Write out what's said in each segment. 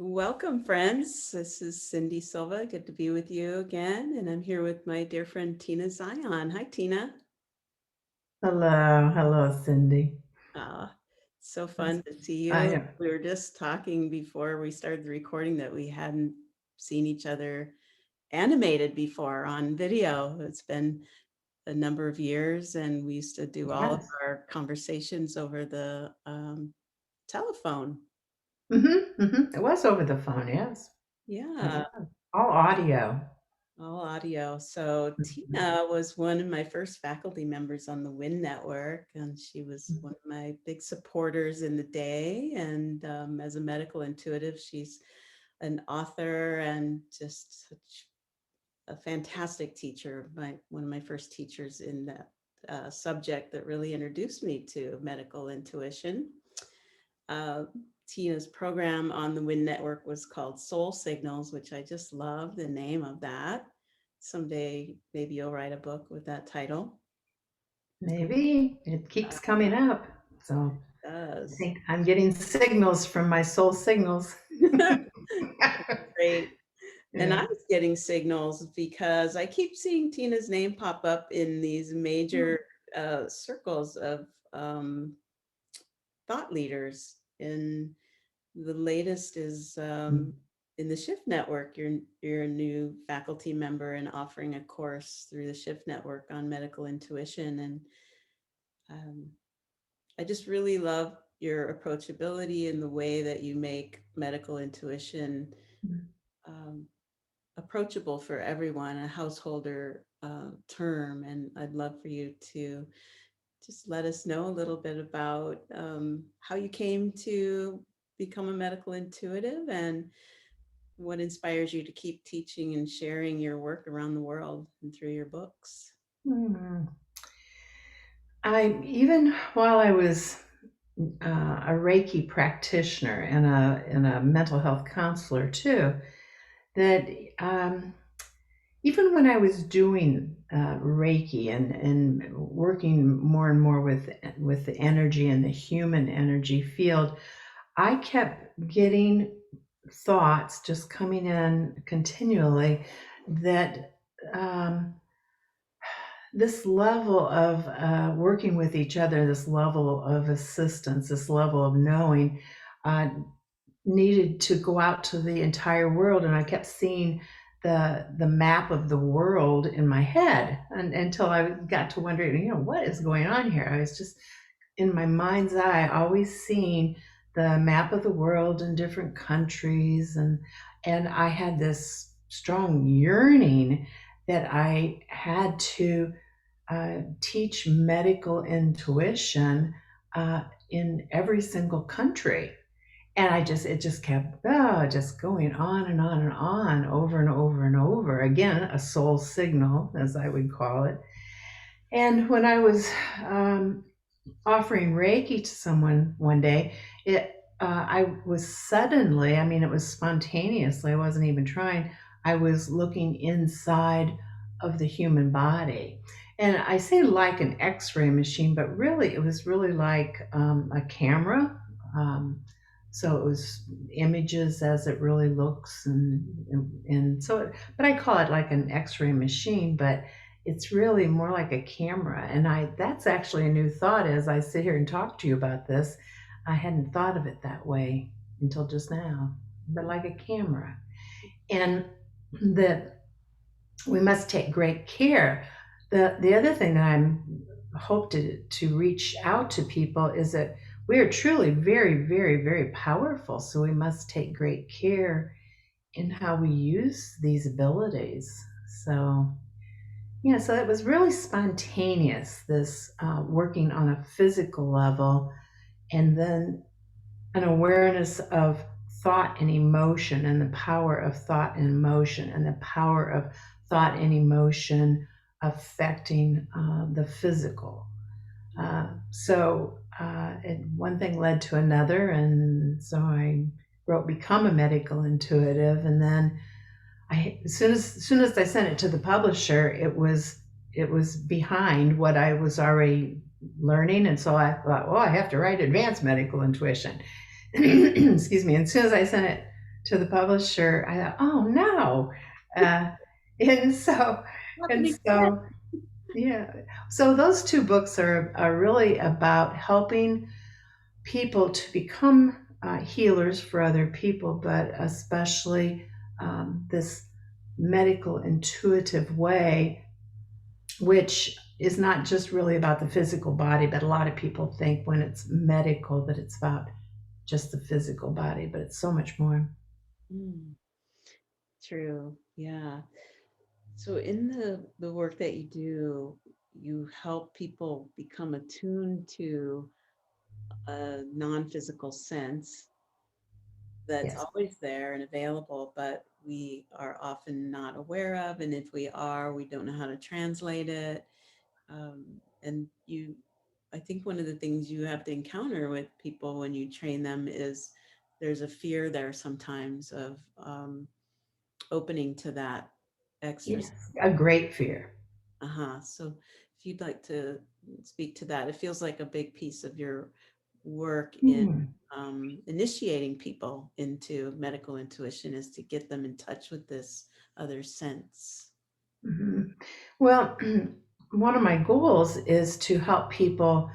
Welcome, friends. This is Cyndi Silva. Good to be with you again. And I'm here with my dear friend Tina Zion. Hi, Tina. Hello, Cindy. Uh, so It's, fun to see I you. am. We were just talking before we started the recording that we hadn't seen each other animated before on video. It's been a number of years, and we used to do all of Yes. our conversations over the telephone. It was over the phone. Yes, it Yeah. was all audio. All audio. So Mhm. Tina was one of my first faculty members on the WIN network, and she was one of my big supporters in the day. And as a medical intuitive, she's an author and just such a fantastic teacher. One of my first teachers in that subject that really introduced me to medical intuition. Uh, Tina's program on the WIN network was called Soul Signals, which I just love the name of that. Someday, maybe you'll write a book with that title. Maybe it keeps coming up. So It I does. think I'm getting signals from my soul signals. Great. And I Yeah. was getting signals because I keep seeing Tina's name pop up in these major circles of thought leaders. And the latest is in the Shift Network. You're a new faculty member and offering a course through the Shift Network on medical intuition. And um, I just really love your approachability and the way that you make medical intuition um, approachable for everyone, a householder term. And I'd love for you to just let us know a little bit about how you came to become a medical intuitive and what inspires you to keep teaching and sharing your work around the world and through your books. Mm. I even while I was a Reiki practitioner and a mental health counselor too, that even when I was doing Reiki and working more and more with the energy and the human energy field, I kept getting thoughts just coming in continually that this level of working with each other, this level of assistance, this level of knowing, uh, needed to go out to the entire world, and I kept seeing the map of the world in my head, and until I got to wondering, what is going on here. I was just in my mind's eye always seeing the map of the world in different countries, and I had this strong yearning that I had to teach medical intuition in every single country. And it just kept just going on and on and on, over and over and over again, a soul signal, as I would call it. And when I was um, offering Reiki to someone one day, I was suddenly, I mean, it was spontaneously, I wasn't even trying, I was looking inside of the human body. And I say like an x-ray machine, but really it was really like a camera. um, so it was images as it really looks, and so but I call it like an x-ray machine, but it's really more like a camera. And that's actually a new thought as I sit here and talk to you about this. I hadn't thought of it that way until just now, but like a camera. And that we must take great care. The other thing that I'm hope to reach out to people is that we are truly very, very, very powerful. So we must take great care in how we use these abilities. So yeah, so it was really spontaneous, this working on a physical level, and then an awareness of thought and emotion, and the power of thought and emotion, and the power of thought and emotion affecting the physical. And one thing led to another, and so I wrote Become a Medical Intuitive, and then as soon as I sent it to the publisher, it was behind what I was already learning, and so I thought, well, I have to write advanced medical intuition. Excuse me. And as soon as I sent it to the publisher, I thought, oh no. Uh, and so, and happening again. so, yeah. So those two books are really about helping people to become healers for other people, but especially this medical intuitive way, which is not just really about the physical body, but a lot of people think when it's medical that it's about just the physical body, but it's so much more. Mm, true. Yeah. So in the work that you do, you help people become attuned to a non-physical sense that's Yes. always there and available, but we are often not aware of. And if we are, we don't know how to translate it. And I think one of the things you have to encounter with people when you train them is there's a fear there sometimes of opening to that extra. Yes. A great fear. Uh-huh. So if you'd like to speak to that, it feels like a big piece of your work in Hmm. initiating people into medical intuition is to get them in touch with this other sense. Mhm. Well, one of my goals is to help people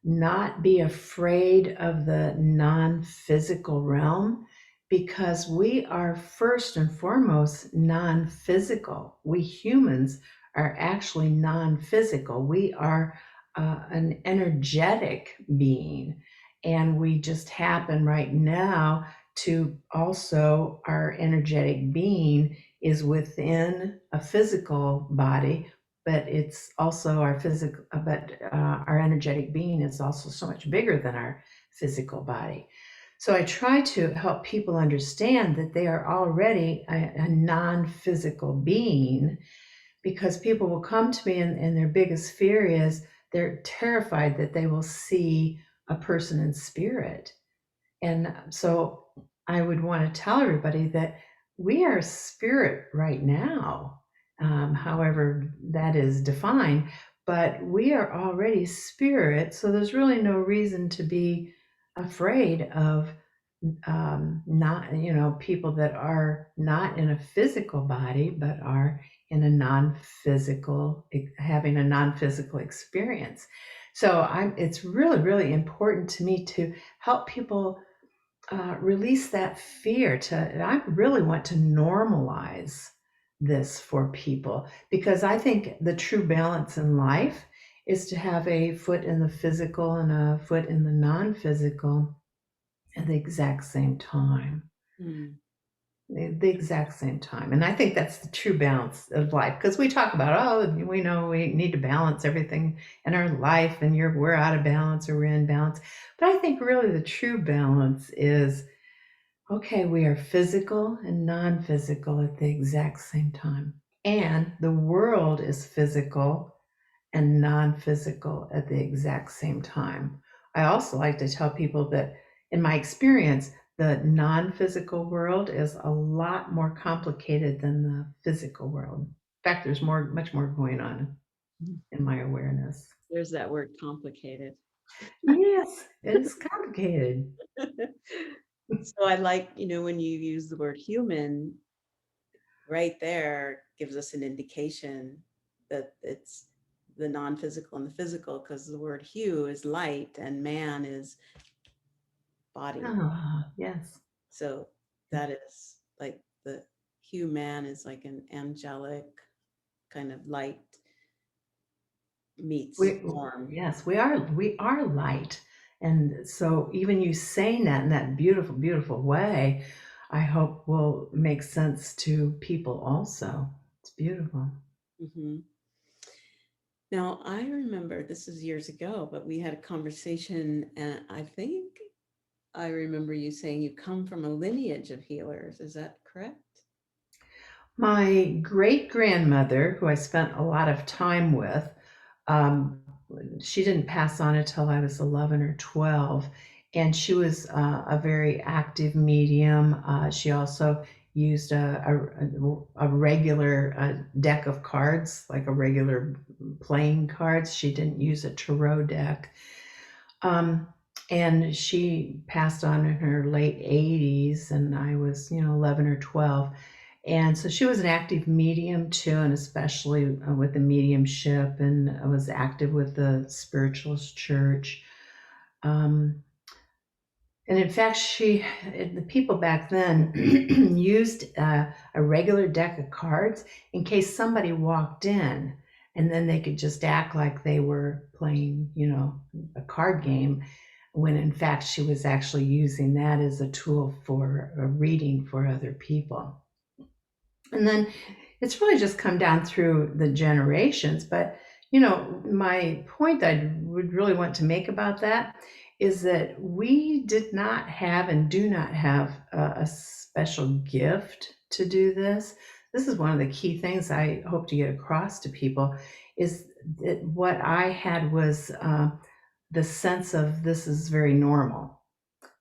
not be afraid of the non physical realm because we are first and foremost non physical. We humans are actually non physical. We are an energetic being, and we just happen right now to also, our energetic being is within a physical body, but it's also our physical, but our energetic being is also so much bigger than our physical body. So I try to help people understand that they are already a non-physical being, because people will come to me and their biggest fear is they're terrified that they will see a person in spirit. And so I would want to tell everybody that we are spirit right now, however that is defined, but we are already spirit. So there's really no reason to be afraid of not, people that are not in a physical body, but are in a non-physical, having a non-physical experience. So it's really, really important to me to help people release that fear. I really want to normalize this for people, because I think the true balance in life is to have a foot in the physical and a foot in the non-physical at the exact same time. Mm. The exact same time. And I think that's the true balance of life, because we talk about, oh, we know we need to balance everything in our life, and we're out of balance or we're in balance. But I think really the true balance is, okay, we are physical and non physical at the exact same time. And the world is physical and non physical at the exact same time. I also like to tell people that, in my experience, the non physical world is a lot more complicated than the physical world. In fact, there's much more going on in my awareness. There's that word complicated. Yes, it is complicated. So I like, when you use the word human, right there gives us an indication that it's the non-physical and the physical, because the word hue is light and man is body. Ah, yes. So that is like the hue man is like an angelic kind of light meets We, form. yes, we are light. And so even you saying that in that beautiful, beautiful way, I hope will make sense to people also. It's beautiful. Hmm. Now, I remember this is years ago, but we had a conversation, and I think I remember you saying you come from a lineage of healers. Is that correct? My great grandmother, who I spent a lot of time with, um, she didn't pass on until I was 11 or 12. And she was a very active medium. She also used a regular deck of cards, like a regular playing cards. She didn't use a tarot deck. Um, And she passed on in her late 80s, and I was, 11 or 12. And so she was an active medium too, and especially with the mediumship, and I was active with the spiritualist church. Um, and in fact, the people back then used a regular deck of cards in case somebody walked in, and then they could just act like they were playing, a card game, when in fact she was actually using that as a tool for a reading for other people. And then it's really just come down through the generations. But, my point I would really want to make about that is that we did not have and do not have a special gift to do this. This is one of the key things I hope to get across to people, is that what I had was the sense of this is very normal.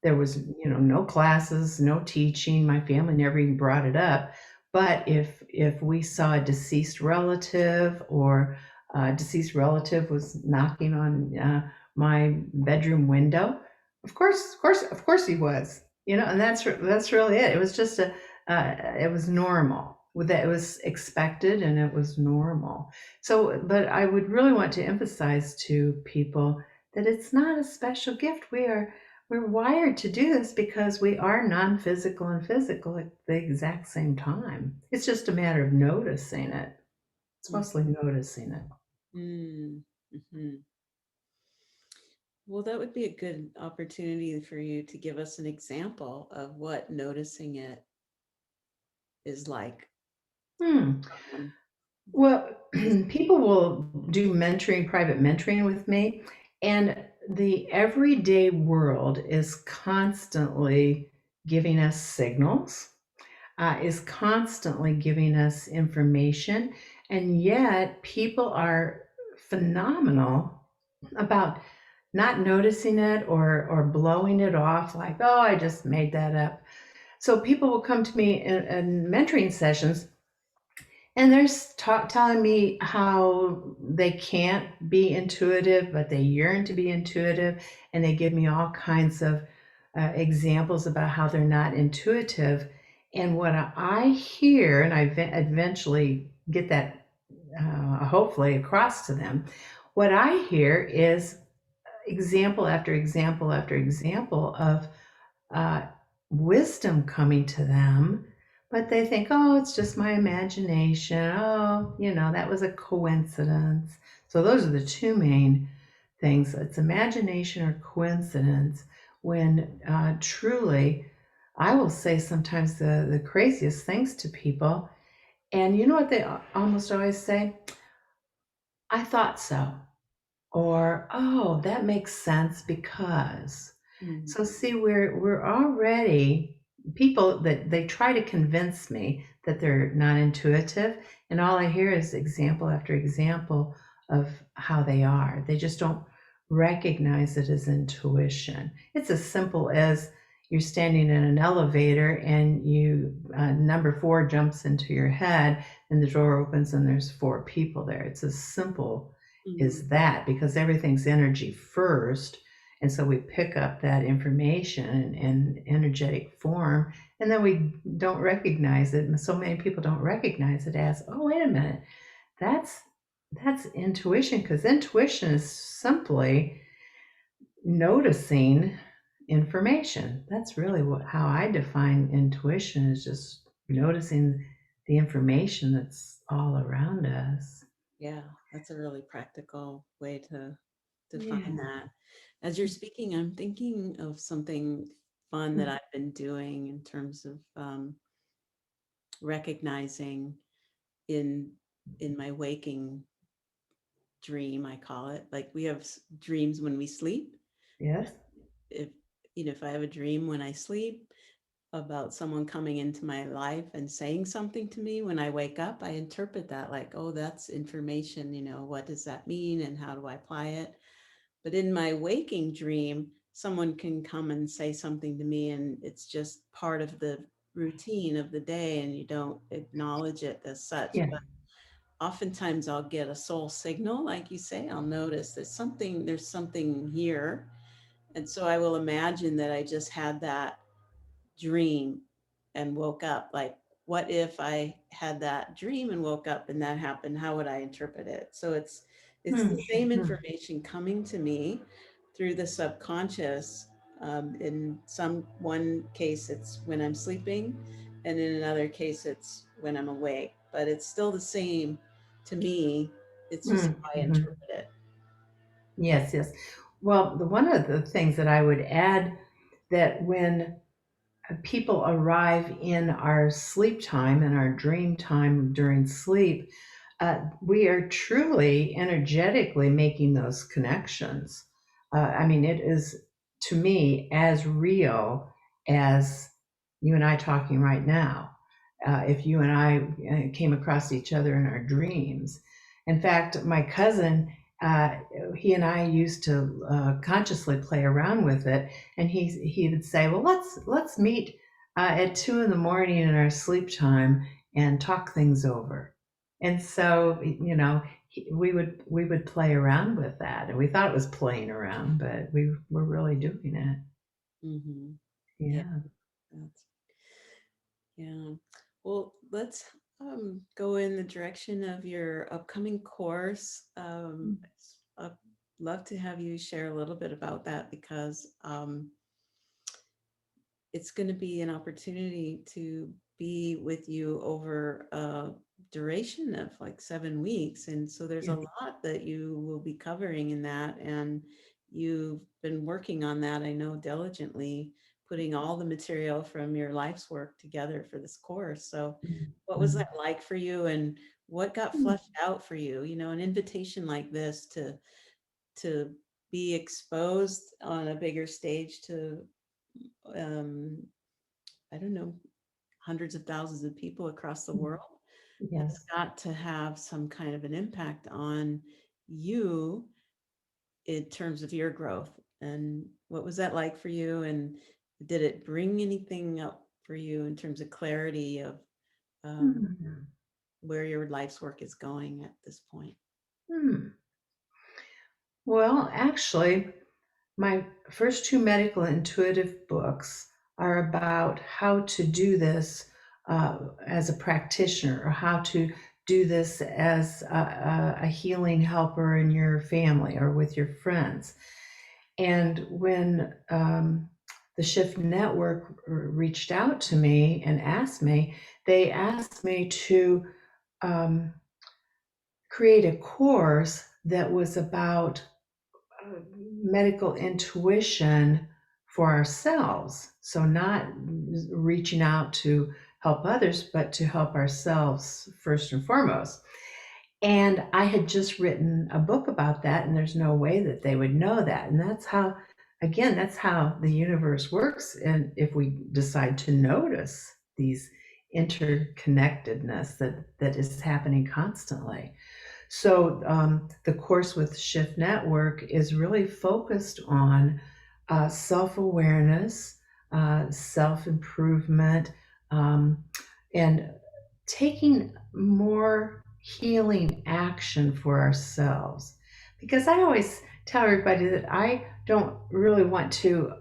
There was, no classes, no teaching. My family never even brought it up. But if we saw a deceased relative, or a deceased relative was knocking on my bedroom window, of course he was. And that's really it. It was just it was normal. That it was expected and it was normal. So, but I would really want to emphasize to people that it's not a special gift. We're wired to do this because we are non-physical and physical at the exact same time. It's just a matter of noticing it. It's mostly noticing it. Mm-hmm. Well, that would be a good opportunity for you to give us an example of what noticing it is like. Hmm. Um, Well, this- people will do mentoring, private mentoring with me, and the everyday world is constantly giving us signals, is constantly giving us information, and yet people are phenomenal about not noticing it, or blowing it off like, oh, I just made that up. So people will come to me in mentoring sessions, and they're telling me how they can't be intuitive, but they yearn to be intuitive. And they give me all kinds of examples about how they're not intuitive. And what I hear, and I eventually get that hopefully across to them, what I hear is example after example after example of uh, wisdom coming to them, but they think, oh, it's just my imagination. Oh, that was a coincidence. So those are the two main things: it's imagination or coincidence. When truly, I will say sometimes the craziest things to people. And you know what they almost always say? I thought so. Or, oh, that makes sense because. Mm, So see, we're already people that they try to convince me that they're not intuitive, and all I hear is example after example of how they are. They just don't recognize it as intuition. It's as simple as you're standing in an elevator and you number 4 jumps into your head, and the door opens and there's 4 people there. It's as simple mm, is that, because everything's energy first. And so we pick up that information in energetic form, and then we don't recognize it. And so many people don't recognize it as, oh, wait a minute, that's that's intuition, because intuition is simply noticing information. That's really how I define intuition, is just noticing the information that's all around us. yeah, that's a really practical way to define Yeah. that. As you're speaking, I'm thinking of something fun that I've been doing in terms of recognizing in my waking dream, I call it. Like we have dreams when we sleep. Yes. If if I have a dream when I sleep about someone coming into my life and saying something to me when I wake up, I interpret that like, oh, that's information, what does that mean and how do I apply it? But in my waking dream, someone can come and say something to me and it's just part of the routine of the day and you don't acknowledge it as such. Yeah. But oftentimes I'll get a soul signal, like you say, I'll notice there's something here And so I will imagine that I just had that dream and woke up. Like, what if I had that dream and woke up and that happened? How would I interpret it? So it's the same Hmm. information coming to me through the subconscious. In some one case, it's when I'm sleeping, and in another case, it's when I'm awake. But it's still the same to me. It's just how I Mm-hmm. interpret it. Yes, yes. Well, one of the things that I would add, that when people arrive in our sleep time and our dream time during sleep, we are truly energetically making those connections. I mean, it is, to me, as real as you and I talking right now. If you and I came across each other in our dreams. In fact, my cousin, uh, he and I used to consciously play around with it, and he would say, "Well, let's meet at 2 in the morning in our sleep time and talk things over." And so, we would play around with that, and we thought it was playing around, but we were really doing it. Hmm. Yeah, Yeah. that's yeah. Well, let's go in the direction of your upcoming course. I'd love to have you share a little bit about that because it's going to be an opportunity to be with you over a duration of like 7 weeks. And so there's a Yes. lot that you will be covering in that. And you've been working on that, I know, diligently, putting all the material from your life's work together for this course. So, what was Mhm. that like for you? And what got fleshed out for you? You know, an invitation like this to be exposed on a bigger stage to um, I don't know, hundreds of thousands of people across the Mm. world has Yes. got to have some kind of an impact on you in terms of your growth. And what was that like for you? And did it bring anything up for you in terms of clarity of um, Mhm. where your life's work is going at this point? Hmm. Well, actually, my first two medical intuitive books are about how to do this as a practitioner, or how to do this as a healing helper in your family or with your friends. And when the Shift Network reached out to me and asked me, they asked me to um, create a course that was about uh, medical intuition for ourselves. So, not reaching out to help others, but to help ourselves first and foremost. And I had just written a book about that, and there's no way that they would know that. And that's how, again, that's how the universe works. And if we decide to notice these interconnectedness that is happening constantly. So the course with Shift Network is really focused on self-awareness, self-improvement, um, and taking more healing action for ourselves. Because I always tell everybody that I don't really want to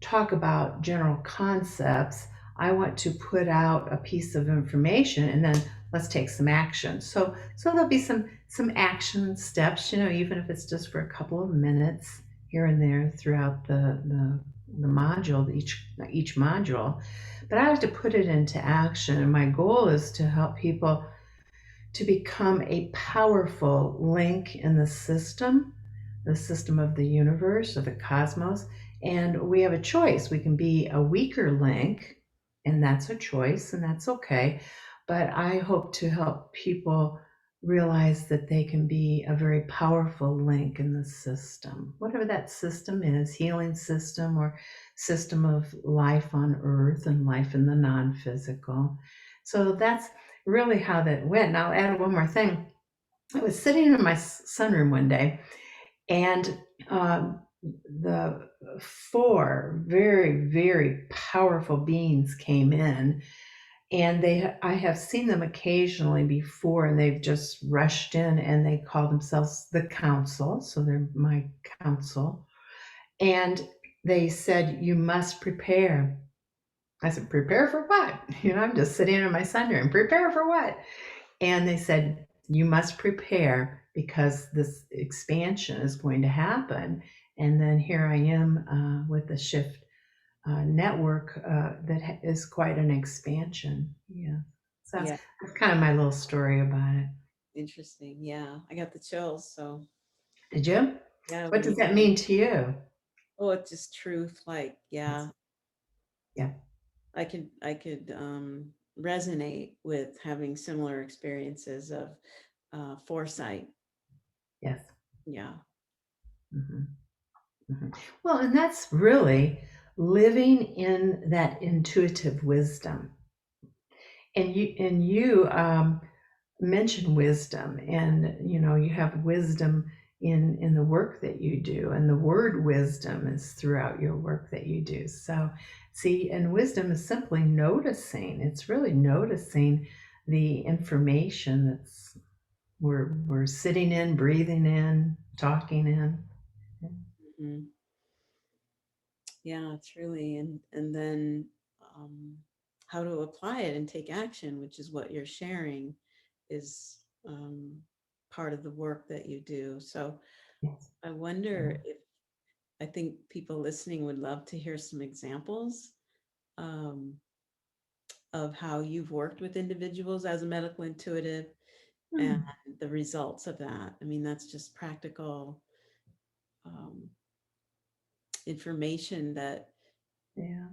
talk about general concepts. I want to put out a piece of information, and then let's take some action. So there'll be some action steps, even if it's just for a couple of minutes here and there throughout the module, each module. But I like to put it into action, and my goal is to help people to become a powerful link in the system of the universe or the cosmos. And we have a choice. We can be a weaker link, and that's a choice, and that's okay. But I hope to help people realize that they can be a very powerful link in the system, whatever that system is, healing system or system of life on earth and life in the non-physical. So that's really how that went. And I'll add one more thing. I was sitting in my sunroom one day, and the four very, very powerful beings came in, and I have seen them occasionally before, and they've just rushed in, and they call themselves the council. So they're my council. And they said, you must prepare. I said, prepare for what? I'm just sitting in my sunroom. Prepare for what? And they said, you must prepare because this expansion is going to happen. And then here I am with the shift network that is quite an expansion. Yeah. So Yeah. that's kind of my little story about it. Interesting. Yeah. I got the chills. So Did you? yeah, What when does you, that mean to you? oh, it's just truth. Like, Yes. yeah, Yeah. I could resonate with having similar experiences of foresight. Yes. Yeah. Hmm. Hmm. Well, and that's really living in that intuitive wisdom. And you mention wisdom, and you have wisdom in the work that you do, and the word wisdom is throughout your work that you do. So see, and wisdom is simply noticing. It's really noticing the information that's we're sitting in, breathing in, talking in. Mhm. Yeah, truly. And then um, how to apply it and take action, which is what you're sharing, is part of the work that you do. So Yes. I Yeah. wonder if I think people listening would love to hear some examples um, of how you've worked with individuals as a medical intuitive and Hmm. the results of that. I mean, that's just practical um, information that, Yeah.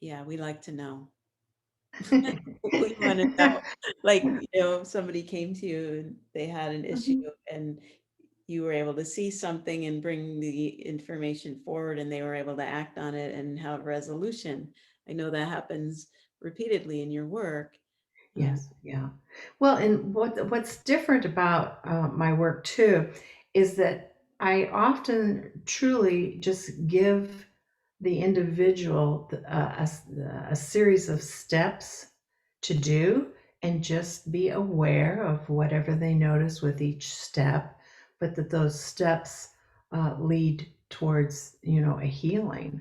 yeah, we like to know. We want to know, like, if somebody came to you and they had an issue Mhm. and you were able to see something and bring the information forward and they were able to act on it and have resolution. I know that happens repeatedly in your work. Uh, Yes, yeah. Well, and what's different about my work too is that I often truly just give the individual a series of steps to do, and just be aware of whatever they notice with each step, but that those steps lead towards, a healing.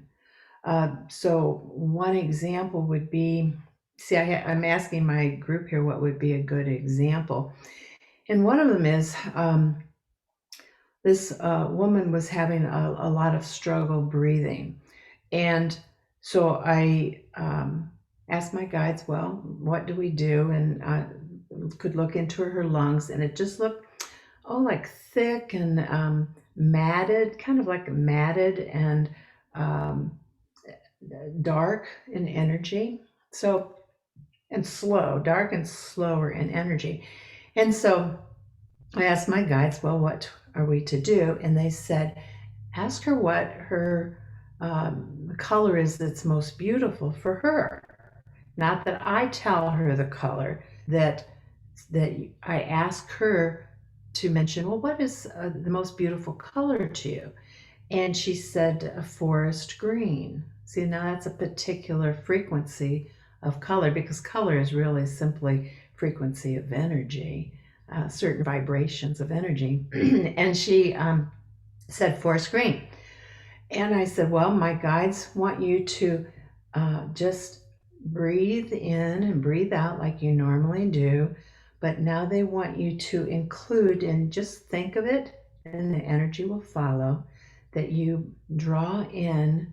So one example would be, see, I'm asking my group here what would be a good example. And one of them is this woman was having a lot of struggle breathing. And so I asked my guides, well, what do we do? And I could look into her lungs, and it just looked, oh, like thick and matted, kind of like matted and um, dark in energy. So, and slow, dark and slower in energy. And so I asked my guides, well, what are we to do? And they said, ask her what her color is that's most beautiful for her. Not that I tell her the color, that I ask her to mention, well, what is the most beautiful color to you? And she said a forest green. See, now that's a particular frequency of color, because color is really simply frequency of energy, certain vibrations of energy. And she said forest green. And I said, well, my guides want you to just breathe in and breathe out like you normally do. But now they want you to include, and just think of it, and the energy will follow, that you draw in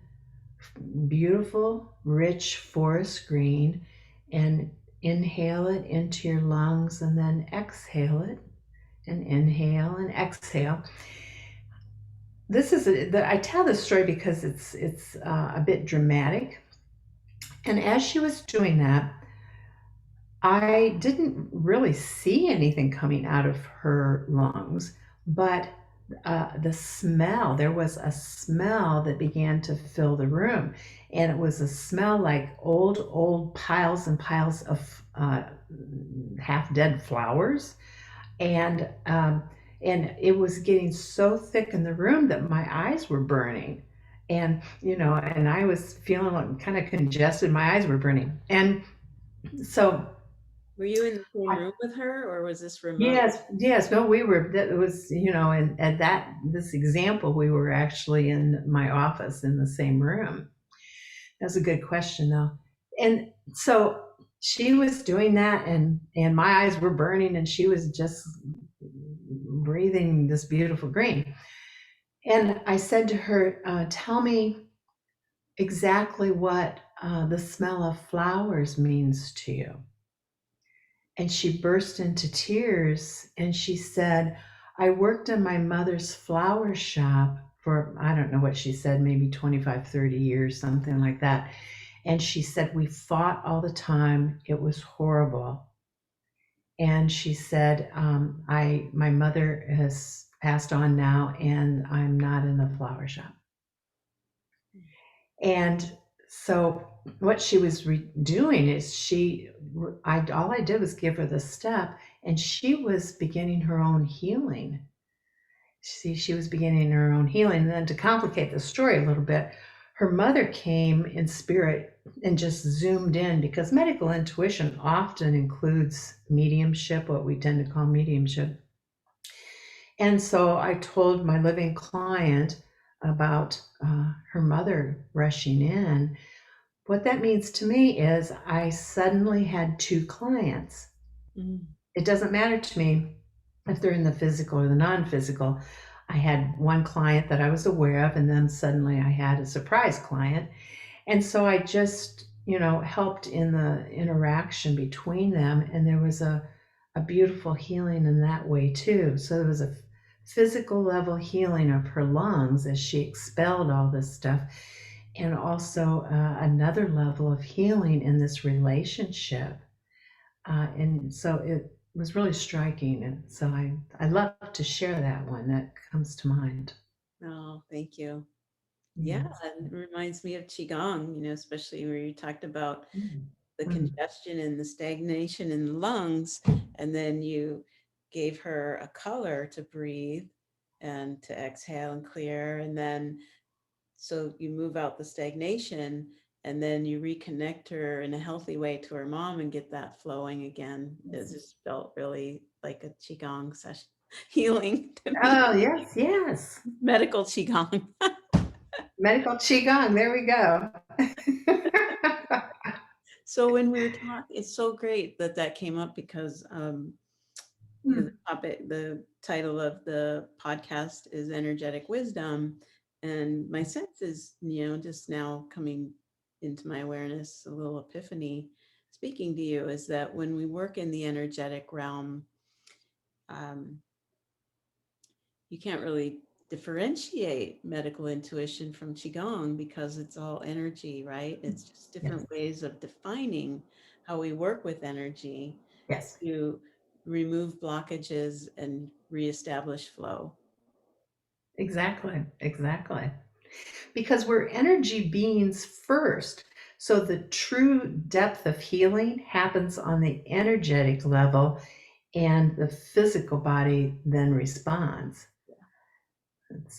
beautiful, rich forest green, and inhale it into your lungs, and then exhale it, and inhale and exhale. This is I tell this story because it's a bit dramatic. And as she was doing that, I didn't really see anything coming out of her lungs, but the smell, there was a smell that began to fill the room. And it was a smell like old piles and piles of half dead flowers. And and it was getting so thick in the room that my eyes were burning. And and I was feeling like kind of congested. My eyes were burning. And so Were you in the same room with her, or was this remote? Yes, yes. No, we were. That was, and at that this example, we were actually in my office in the same room. That's a good question, though. And so she was doing that, and my eyes were burning, and she was just breathing this beautiful green. And I said to her, "Tell me exactly what the smell of flowers means to you." And she burst into tears and she said, "I worked in my mother's flower shop for, I don't know what she said, maybe 25, 30 years, something like that. And she said, we fought all the time. It was horrible." And she said, my mother has passed on now and I'm not in the flower shop." And so what she was doing is all I did was give her the step, and she was beginning her own healing. See, she was beginning her own healing. And then to complicate the story a little bit, her mother came in spirit and just zoomed in, because medical intuition often includes mediumship, what we tend to call mediumship. And so I told my living client about her mother rushing in. What that means to me is I suddenly had two clients. Mm. It doesn't matter to me if they're in the physical or the non-physical. I had one client that I was aware of, and then suddenly I had a surprise client. And so I just, helped in the interaction between them. And there was a beautiful healing in that way too. So there was a physical level healing of her lungs as she expelled all this stuff. And also another level of healing in this relationship. And so it was really striking. And so I love to share that one that comes to mind. Oh, thank you. Yeah, Yes. and it reminds me of Qigong, especially where you talked about Mm. the Mm. congestion and the stagnation in the lungs, and then you gave her a color to breathe and to exhale and clear, and then so you move out the stagnation, and then you reconnect her in a healthy way to her mom and get that flowing again. It just felt really like a Qigong session healing to me, Oh, yes, yes. medical Qigong. Medical Qigong. There we go. So when we were talking, it's so great that that came up because the Mm. topic, the title of the podcast is energetic wisdom, and my sense is, just now coming into my awareness, a little epiphany, speaking to you, is that when we work in the energetic realm, um, you can't really differentiate medical intuition from qigong because it's all energy, right? It's just Yes, different ways of defining how we work with energy yes, to remove blockages and reestablish flow. exactly, exactly. Because we're energy beings first. So the true depth of healing happens on the energetic level, and the physical body then responds.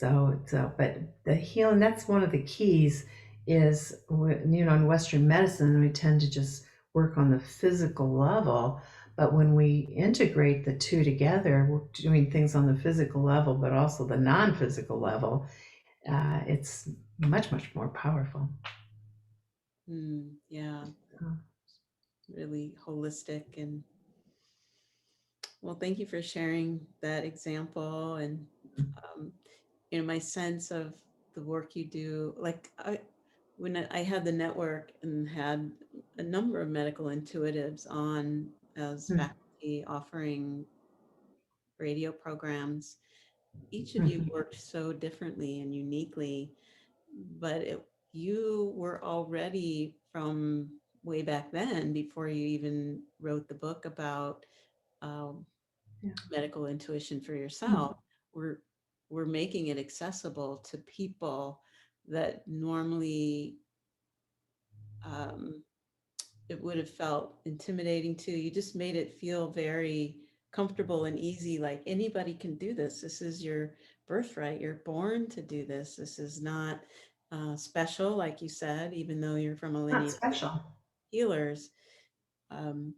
But the healing, that's one of the keys is, in Western medicine, we tend to just work on the physical level. But when we integrate the two together, we're doing things on the physical level, but also the non physical level. It's much, much more powerful. Yeah, really holistic. And well, thank you for sharing that example. And um, my sense of the work you do, like when I had the network and had a number of medical intuitives on as Mm. faculty offering radio programs, each of you Mhm. worked so differently and uniquely, but you were already from way back then, before you even wrote the book about um, Yeah. medical intuition for Mm. yourself. We're we're making it accessible to people that normally um, it would have felt intimidating to. You just made it feel very comfortable and easy, like anybody can do this. This is your birthright. You're born to do this. This is not special, like you said, even though you're from a Not lineage of special. healers. Um,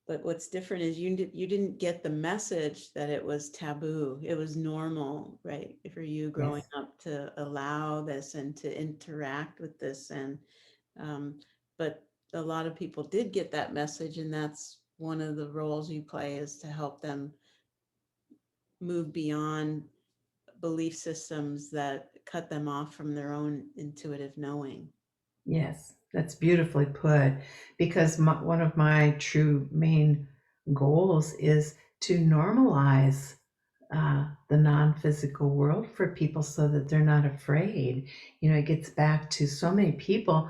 But what's different is you didn't get the message that it was taboo. It was normal, right? For you growing Yes. up to allow this and to interact with this. And um, but a lot of people did get that message, and that's one of the roles you play, is to help them move beyond belief systems that cut them off from their own intuitive knowing. Yes, that's beautifully put. Because one of my true main goals is to normalize the non-physical world for people so that they're not afraid. It gets back to so many people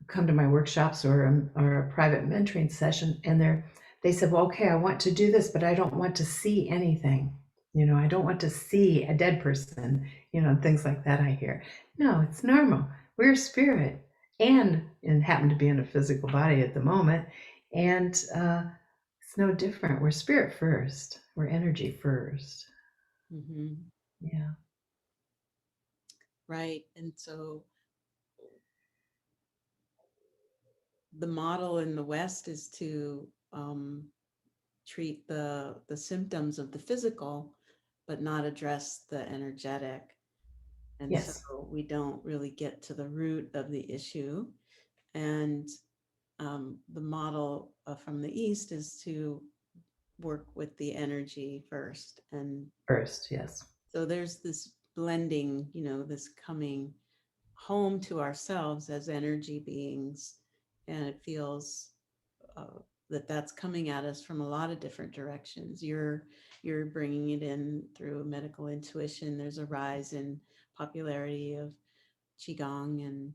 come to my workshops or a private mentoring session, and they said, well, okay, I want to do this, but I don't want to see anything. I don't want to see a dead person, things like that. I hear, no, it's normal. We're spirit, and happen to be in a physical body at the moment, and it's no different. We're spirit first. We're energy first. Hmm. Yeah. Right. And so the model in the West is to treat the symptoms of the physical, but not address the energetic. And so Yes. we don't really get to the root of the issue. And the model from the East is to work with the energy first. And First. Yes. so there's this blending, this coming home to ourselves as energy beings. And it feels uh, that that's coming at us from a lot of different directions. You're bringing it in through medical intuition. There's a rise in popularity of Qigong and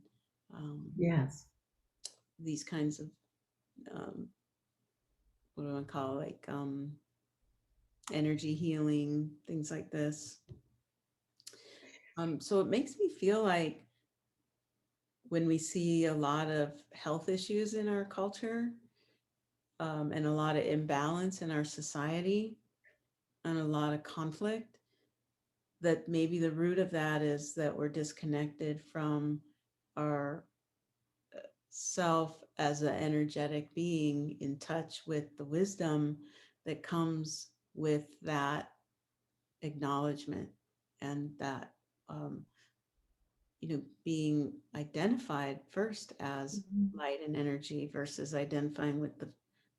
um, Yes. these kinds of um, what do I call, like energy healing, things like this. So it makes me feel like when we see a lot of health issues in our culture, and a lot of imbalance in our society and a lot of conflict, that maybe the root of that is that we're disconnected from our self as an energetic being, in touch with the wisdom that comes with that acknowledgement, and that um, being identified first as Mhm. light and energy versus identifying with the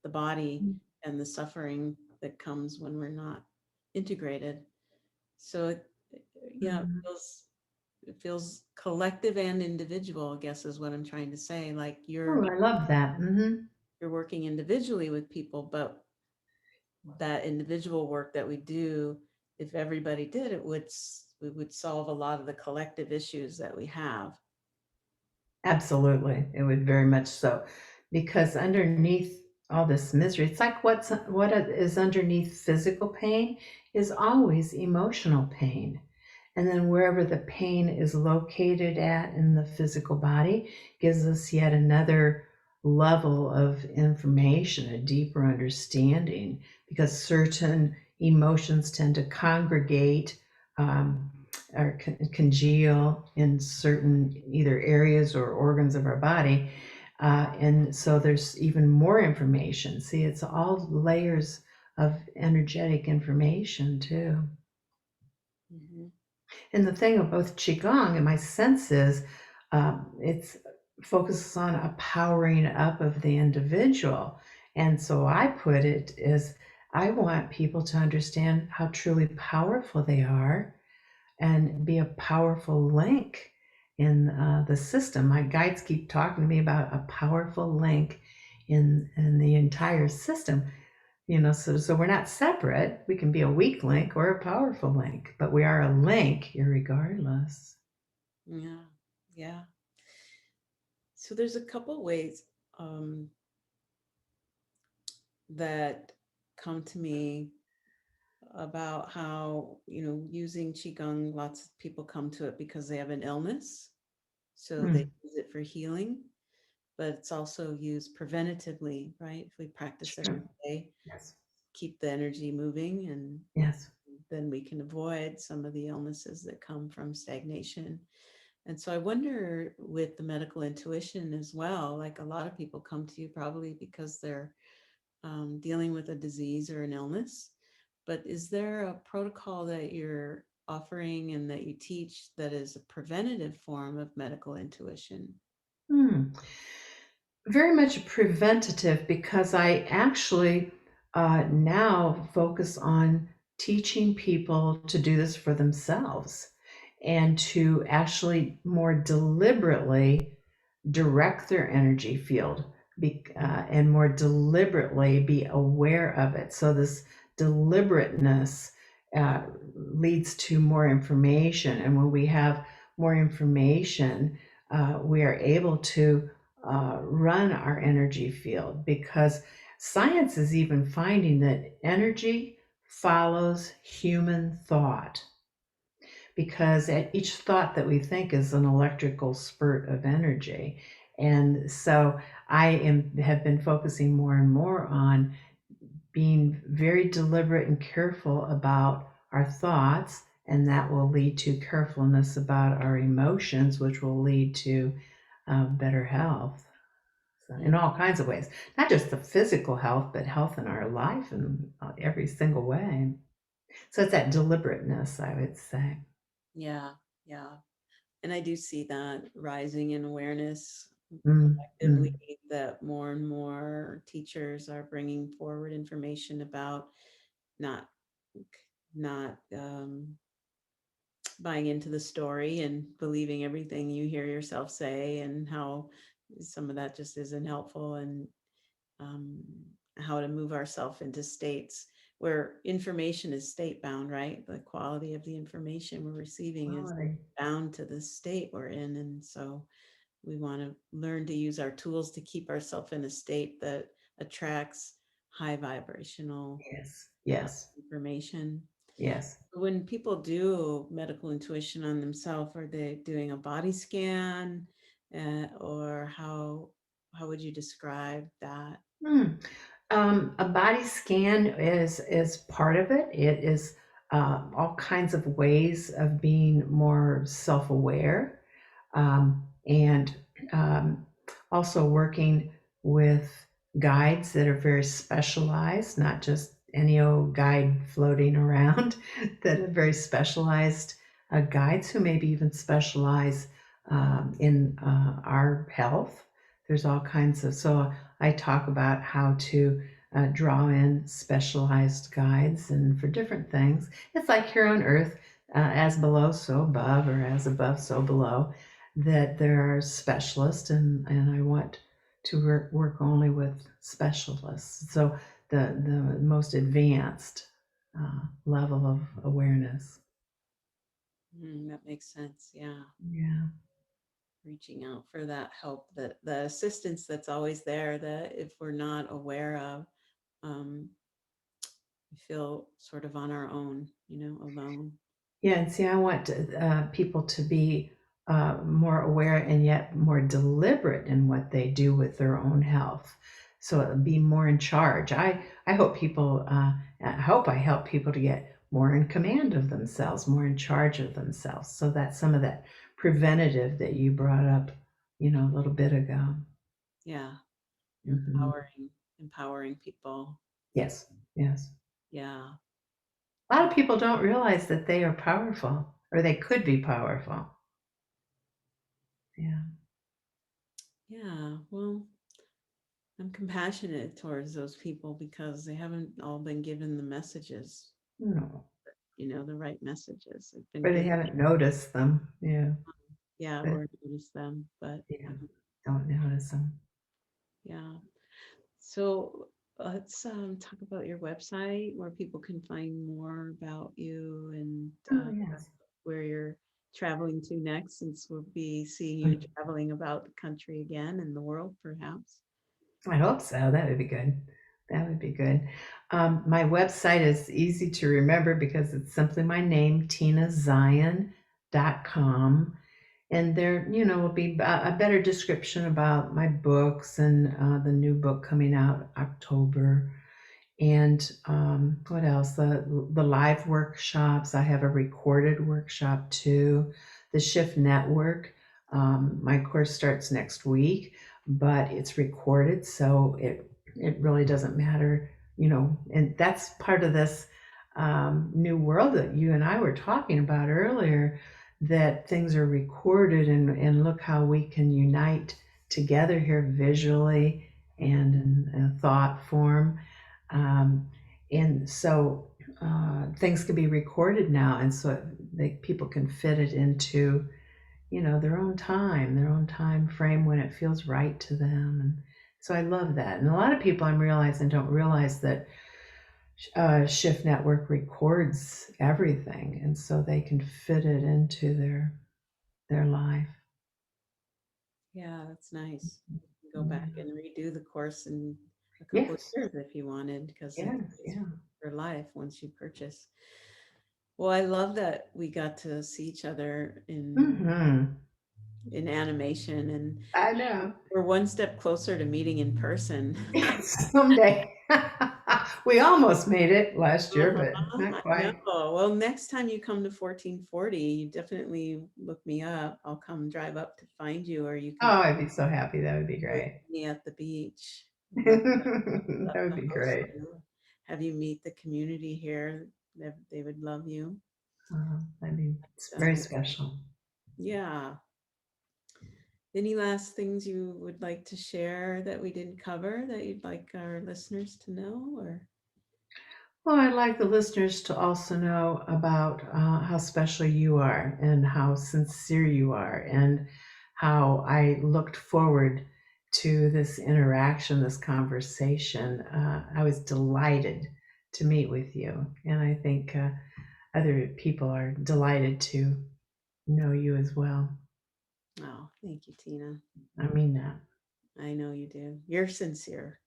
body and the suffering that comes when we're not integrated. So yeah, Mhm. it feels collective and individual, I guess is what I'm trying to say. Like Oh, I love that. you're working individually with people, but that individual work that we do, if everybody did it, we would solve a lot of the collective issues that we have. Absolutely, it would very much so, because underneath all this misery, it's like what is underneath physical pain is always emotional pain, and then wherever the pain is located at in the physical body gives us yet another level of information, a deeper understanding, because certain emotions tend to congregate. Um, or congeal in certain either areas or organs of our body. And so there's even more information. See, it's all layers of energetic information too. Mhm. And the thing of both Qigong and my sense is it's focuses on a powering up of the individual. And so I put it as I want people to understand how truly powerful they are and be a powerful link in the system. My guides keep talking to me about a powerful link in the entire system. So we're not separate. We can be a weak link or a powerful link, but we are a link irregardless. Yeah, yeah. So there's a couple ways um, that come to me about how, using Qigong, lots of people come to it because they have an illness. So they Mm, use it for healing, but it's also used preventatively, right? If we it's practice every true. day, Yes. keep the energy moving, and Yes. then we can avoid some of the illnesses that come from stagnation. And so I wonder with the medical intuition as well, like a lot of people come to you probably because they're dealing with a disease or an illness. But is there a protocol that you're offering and that you teach that is a preventative form of medical intuition? Hmm. Very much preventative because I actually now focus on teaching people to do this for themselves and to actually more deliberately direct their energy field and more deliberately be aware of it. So, this deliberateness uh, leads to more information. And when we have more information, we are able to run our energy field because science is even finding that energy follows human thought because at each thought that we think is an electrical spurt of energy. And so have been focusing more and more on being very deliberate and careful about our thoughts, and that will lead to carefulness about our emotions, which will lead to better health. So in Mm, all kinds of ways, not just the physical health, but health in our life in every single way. So it's that deliberateness, I would say. yeah, yeah. And I do see that rising in awareness Mm, collectively, mm. that more and more teachers are bringing forward information about not not buying into the story and believing everything you hear yourself say, and how some of that just isn't helpful, and um, how to move ourselves into states where information is state bound, right? The quality of the information we're receiving is Quality. bound to the state we're in. And so we want to learn to use our tools to keep ourselves in a state that attracts high vibrational Yes, yes, information. yes. When people do medical intuition on themselves, are they doing a body scan, or how would you describe that? Hmm. A body scan is part of it. It is all kinds of ways of being more self-aware, and um, also working with guides that are very specialized, not just any old guide floating around, that are very specialized guides who maybe even specialize in our health. There's all kinds of, so I talk about how to draw in specialized guides and for different things. It's like here on earth, as below, so above, or as above, so below, that there are specialists, and I want to work only with specialists. So the most advanced level of awareness. That makes sense. Yeah. Yeah. Reaching out for that help, that the assistance that's always there, that if we're not aware of, um, we feel sort of on our own, alone. Yeah, and see, I want people to be more aware and yet more deliberate in what they do with their own health. So be more in charge. I hope people, I hope I help people to get more in command of themselves, more in charge of themselves. So that's some of that preventative that you brought up, a little bit ago. Yeah. Hmm. Empowering people. Yes, yes. Yeah. A lot of people don't realize that they are powerful or they could be powerful. Yeah. Yeah. Well, I'm compassionate towards those people because they haven't all been given the messages, No. the right messages. They've been Or they given, haven't noticed them. Yeah, yeah, but or notice them, but yeah, haven't. don't notice them. Yeah. So let's talk about your website where people can find more about you, and Oh, yes. where you're traveling to next, since we'll be seeing you traveling about the country again and the world, perhaps. I hope so. That would be good. That would be good. My website is easy to remember because it's simply my name, tinazion.com. And there, will be a better description about my books and the new book coming out October. And what else? The live workshops. I have a recorded workshop too. The Shift Network. My course starts next week, but it's recorded, so it really doesn't matter, and that's part of this new world that you and I were talking about earlier, that things are recorded, and look how we can unite together here visually and in a thought form. Um, and so things can be recorded now, and so people can fit it into their own time frame when it feels right to them. And so I love that. And a lot of people I'm realizing don't realize that Shift Network records everything, and so they can fit it into their life. Yeah, that's nice. You can go back Yeah. and redo the course in a couple of Yes. years if you wanted, because Yes. it's Yeah. for life once you purchase. Well, I love that we got to see each other Hmm. in animation, and I know. we're one step closer to meeting in person. Someday. We almost made it last year, but Uh-huh, not I quite. know. Well, next time you come to 1440, you definitely look me up. I'll come drive up to find you, or you can Oh, come I'd be so happy. That would be visit great. me at the beach. That Love would to be host great. you. Have you meet the community here. They would love you. I mean, it's very So, special. yeah. Any last things you would like to share that we didn't cover that you'd like our listeners to know? Or Well, I'd like the listeners to also know about how special you are and how sincere you are, and how I looked forward to this interaction, this conversation. I was delighted to meet with you, and I think other people are delighted to know you as well. oh, thank you, Tina. I mean that. I know you do. You're sincere.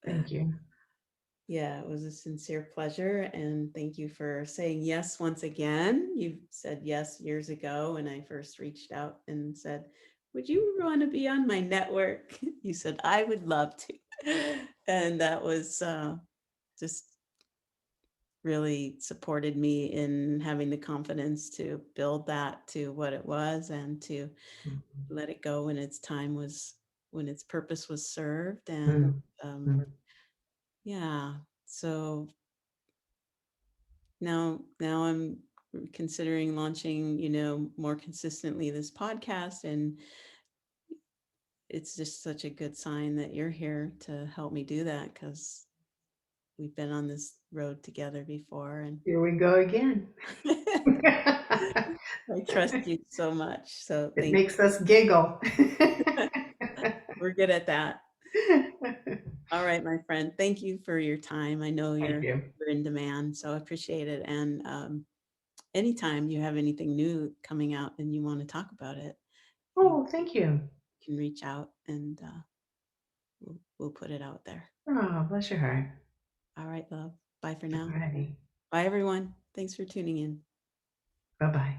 Thank you. Yeah, it was a sincere pleasure. And thank you for saying yes once again. You said yes years ago when I first reached out and said, would you want to be on my network? You said, I would love to. And that was just really supported me in having the confidence to build that to what it was, and to let it go when its time was, when its purpose was served. And Mm, um, mm. yeah, so now I'm considering launching, more consistently this podcast, and it's just such a good sign that you're here to help me do that, because we've been on this road together before, and Here we go again. I trust you so much. So It thank makes us giggle. you. We're good at that. All right, my friend. Thank you for your time. I know Thank you. you're in demand, so I appreciate it. And anytime you have anything new coming out and you want to talk about it, you Oh, thank you. can reach out, and we'll put it out there. Oh, bless your heart. All right, love. Bye for now. Alrighty. Bye, everyone. Thanks for tuning in. Bye bye.